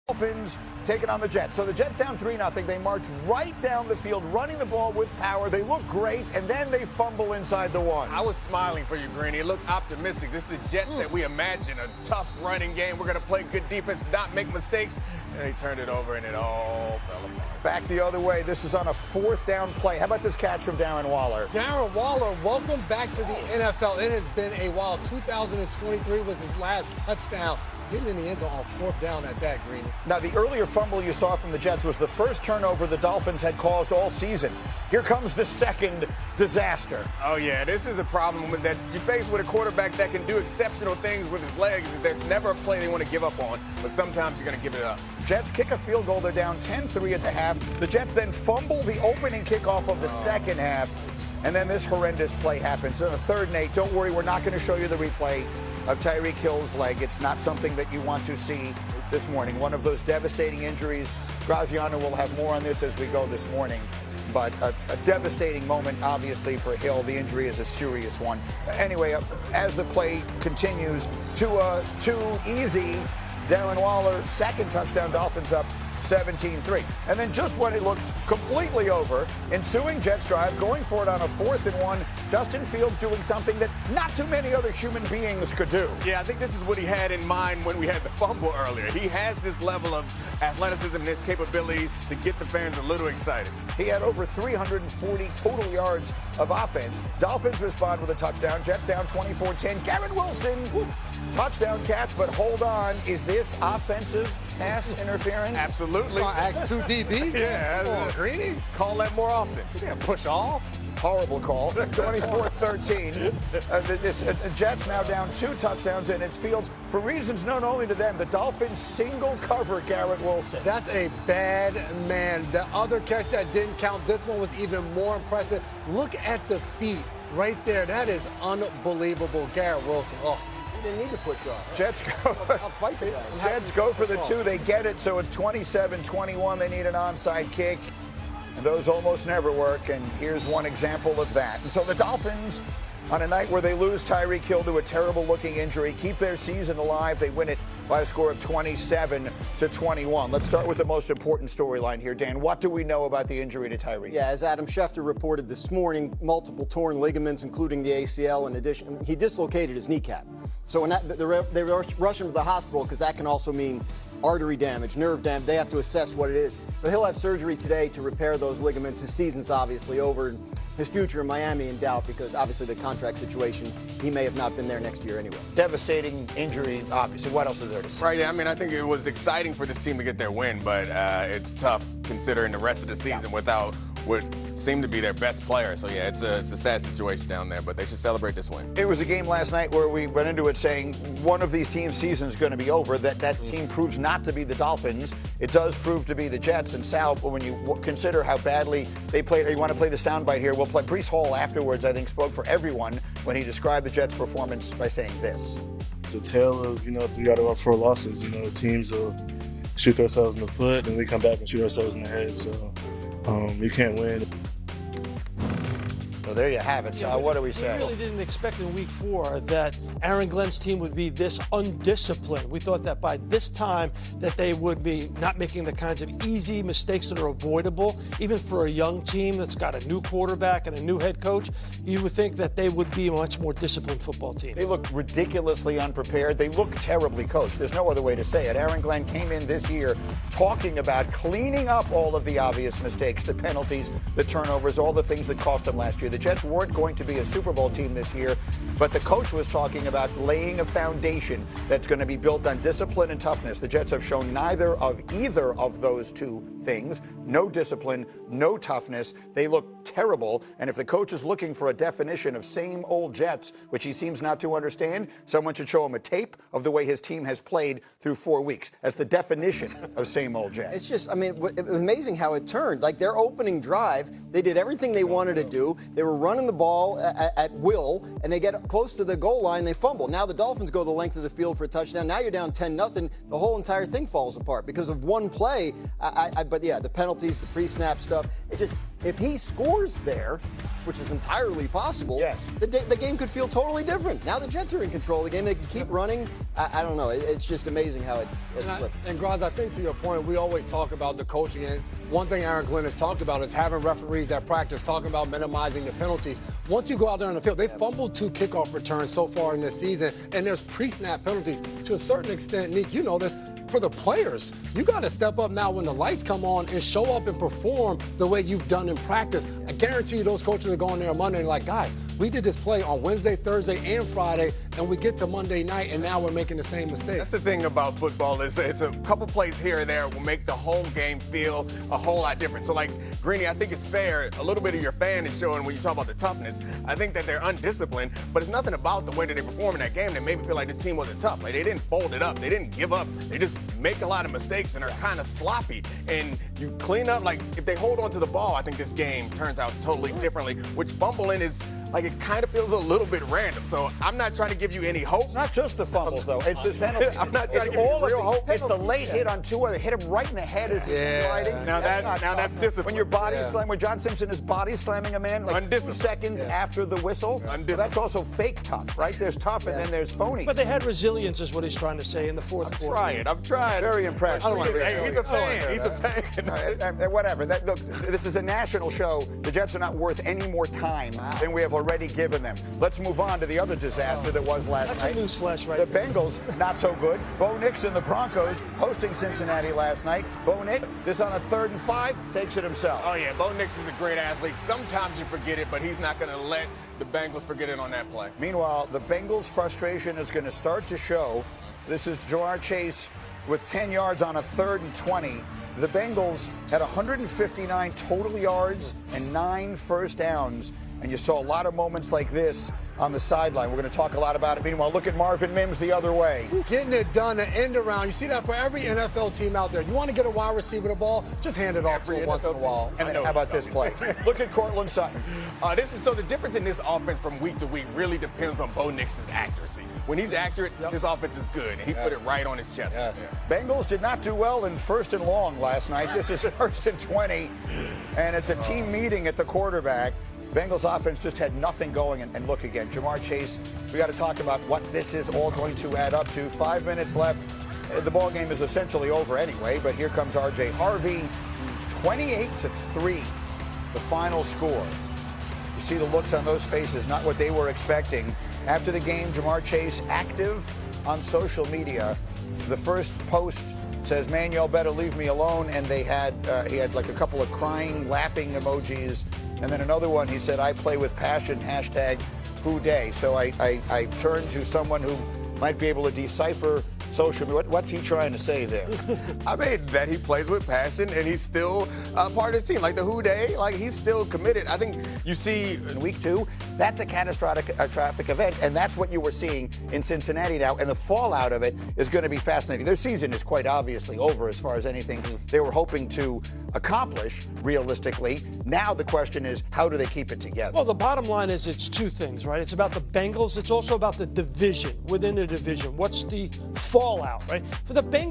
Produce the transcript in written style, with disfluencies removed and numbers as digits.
Dolphins taking on the Jets. So the Jets down 3-0. They march right down the field, running the ball with power. They look great, and then they fumble inside the one. I was smiling for you, Greeny. It looked optimistic. This is the Jets that we imagine, a tough running game. We're going to play good defense, not make mistakes. And they turned it over, and it all fell apart. Back the other way. This is on a 4th down play. How about this catch from Darren Waller? Darren Waller, welcome back to the NFL. It has been a while. 2023 was his last touchdown. Getting in the end zone on 4th down at that, Greeny. Now, the earlier fumble you saw from the Jets was the first turnover the Dolphins had caused all season. Here comes the second disaster. Oh, yeah, this is a problem with that. You're faced with a quarterback that can do exceptional things with his legs. There's never a play they want to give up on, but sometimes you're going to give it up. Jets kick a field goal. They're down 10-3 at the half. The Jets then fumble the opening kickoff of the second half, and then this horrendous play happens. On the 3rd and 8, don't worry, we're not going to show you the replay of Tyreek Hill's leg. It's not something that you want to see this morning. One of those devastating injuries. Graziano will have more on this as we go this morning. But a devastating moment, obviously, for Hill. The injury is a serious one. Anyway, as the play continues, too easy. Darren Waller, second touchdown, Dolphins up 17-3. And then just when it looks completely over, ensuing Jets drive, going for it on a 4th and 1, Justin Fields doing something that not too many other human beings could do. Yeah, I think this is what he had in mind when we had the fumble earlier. He has this level of athleticism and his capability to get the fans a little excited. He had over 340 total yards of offense. Dolphins respond with a touchdown. Jets down 24-10. Garrett Wilson, touchdown catch, but hold on. Is this offensive pass interference? Absolutely. Act 2 DB? Yeah, Come on, Greeny. Call that more often. Yeah, push off. Horrible call. 24-13. The Jets now down 2 touchdowns, and it's Fields. For reasons known only to them, the Dolphins single cover Garrett Wilson. That's a bad man. The other catch that didn't count, this one was even more impressive. Look at the feet right there. That is unbelievable. Garrett Wilson. Oh, he didn't need to push off. Jets go for the 2. They get it, so it's 27-21. They need an onside kick. And those almost never work, and here's one example of that. And so the Dolphins, on a night where they lose Tyreek Hill to a terrible-looking injury, keep their season alive. They win it by a score of 27-21. Let's start with the most important storyline here, Dan. What do we know about the injury to Tyreek? Yeah, as Adam Schefter reported this morning, multiple torn ligaments, including the ACL. In addition, he dislocated his kneecap. So when they rush him to the hospital because that can also mean artery damage, nerve damage. They have to assess what it is. So he'll have surgery today to repair those ligaments. His season's obviously over. His future in Miami in doubt because obviously the contract situation, he may have not been there next year anyway. Devastating injury, obviously. What else is there to say? Right, yeah, I mean, I think it was exciting for this team to get their win, but it's tough considering the rest of the season without what seemed to be their best player. So, yeah, it's a sad situation down there, but they should celebrate this win. It was a game last night where we went into it saying one of these teams' season is going to be over. That team proves not to be the Dolphins. It does prove to be the Jets. And Sal, when you consider how badly they played, or you want to play the soundbite here, we'll play. Breece Hall afterwards, I think, spoke for everyone when he described the Jets' performance by saying this. It's a tale of, 3 out of our 4 losses. Teams will shoot themselves in the foot, and we come back and shoot ourselves in the head. So you can't win. So there you have it. So what do we say? We really didn't expect in week 4 that Aaron Glenn's team would be this undisciplined. We thought that by this time that they would be not making the kinds of easy mistakes that are avoidable, even for a young team that's got a new quarterback and a new head coach. You would think that they would be a much more disciplined football team. They look ridiculously unprepared. They look terribly coached. There's no other way to say it. Aaron Glenn came in this year talking about cleaning up all of the obvious mistakes, the penalties, the turnovers, all the things that cost them last year. The Jets weren't going to be a Super Bowl team this year, but the coach was talking about laying a foundation that's going to be built on discipline and toughness. The Jets have shown neither of either of those 2 things. No discipline, no toughness. They look terrible. And if the coach is looking for a definition of same old Jets, which he seems not to understand, someone should show him a tape of the way his team has played through 4 weeks. That's the definition of same old Jets. It's just, it was amazing how it turned. Like their opening drive, they did everything they wanted to do. They were running the ball at will, and they get close to the goal line, they fumble. Now the Dolphins go the length of the field for a touchdown. Now you're down 10-0. The whole entire thing falls apart because of one play. But yeah, the penalty penalties, the pre-snap stuff. It just, if he scores there, which is entirely possible, yes, the game could feel totally different. Now the Jets are in control of the game. They can keep running. I don't know. It's just amazing how it flipped. And Graz, I think to your point, we always talk about the coaching. And one thing Aaron Glenn has talked about is having referees at practice, talking about minimizing the penalties. Once you go out there on the field, they fumbled 2 kickoff returns so far in this season, and there's pre-snap penalties. To a certain extent, Nick, you know this, for the players, you got to step up now when the lights come on and show up and perform the way you've done in practice. I guarantee you those coaches are going there on Monday and like, guys, we did this play on Wednesday, Thursday, and Friday, and we get to Monday night, and now we're making the same mistake. That's the thing about football is it's a couple plays here and there will make the whole game feel a whole lot different. So, like, Greeny, I think it's fair. A little bit of your fan is showing when you talk about the toughness. I think that they're undisciplined, but it's nothing about the way that they perform in that game that made me feel like this team wasn't tough. Like, they didn't fold it up. They didn't give up. They just make a lot of mistakes and are kind of sloppy. And you clean up, like, if they hold on to the ball, I think this game turns out totally differently, which fumbling is, like, it kind of feels a little bit random. So I'm not trying to give you any hope. It's not just the fumbles, though. It's the penalties. I'm not trying to give all you real hope. It's the late hit on Tua. They hit him right in the head as he's sliding. Now that's discipline. When your body slam, when John Simpson is body slamming a man like 2 seconds after the whistle, so that's also fake tough, right? There's tough and then there's phony. But they had resilience, is what he's trying to say in the fourth quarter. I'm trying. Very impressed. He's a fan. He's a fan. Whatever. Look, this is a national show. The Jets are not worth any more time than we have already given them. Let's move on to the other disaster that was last night. That's a newsflash, right? The Bengals, not so good. Bo Nix and the Broncos hosting Cincinnati last night. Bo Nix, this on a 3rd and 5, takes it himself. Oh, yeah. Bo Nix is a great athlete. Sometimes you forget it, but he's not going to let the Bengals forget it on that play. Meanwhile, the Bengals' frustration is going to start to show. This is Jamar Chase with 10 yards on a 3rd and 20. The Bengals had 159 total yards and 9 first downs. And you saw a lot of moments like this on the sideline. We're going to talk a lot about it. Meanwhile, look at Marvin Mims the other way. Getting it done, an end around. You see that for every NFL team out there. You want to get a wide receiver the ball, just hand it off to him once in a while. And then how about this play? Look at Cortland Sutton. So the difference in this offense from week to week really depends on Bo Nix's accuracy. When he's accurate, this offense is good, and he put it right on his chest. Bengals did not do well in 1st and long last night. This is 1st and 20, and it's a team meeting at the quarterback. Bengals offense just had nothing going, and look again, Jamar Chase, we got to talk about what this is all going to add up to. 5 minutes left. The ball game is essentially over anyway, but here comes R.J. Harvey, 28-3, the final score. You see the looks on those faces, not what they were expecting. After the game, Jamar Chase active on social media. The first post says, "Man, y'all better leave me alone," and he had like a couple of crying, laughing emojis. And then another one, he said, "I play with passion, #WhoDay." So I turned to someone who might be able to decipher social media. What's he trying to say there? I mean, that he plays with passion and he's still part of the team. Like the WhoDay, like he's still committed. I think you see in week 2, that's a catastrophic event, and that's what you were seeing in Cincinnati now, and the fallout of it is going to be fascinating. Their season is quite obviously over as far as anything they were hoping to accomplish realistically. Now the question is, how do they keep it together? Well, the bottom line is it's 2 things, right? It's about the Bengals. It's also about the division, within the division. What's the fallout, right? For the Bengals,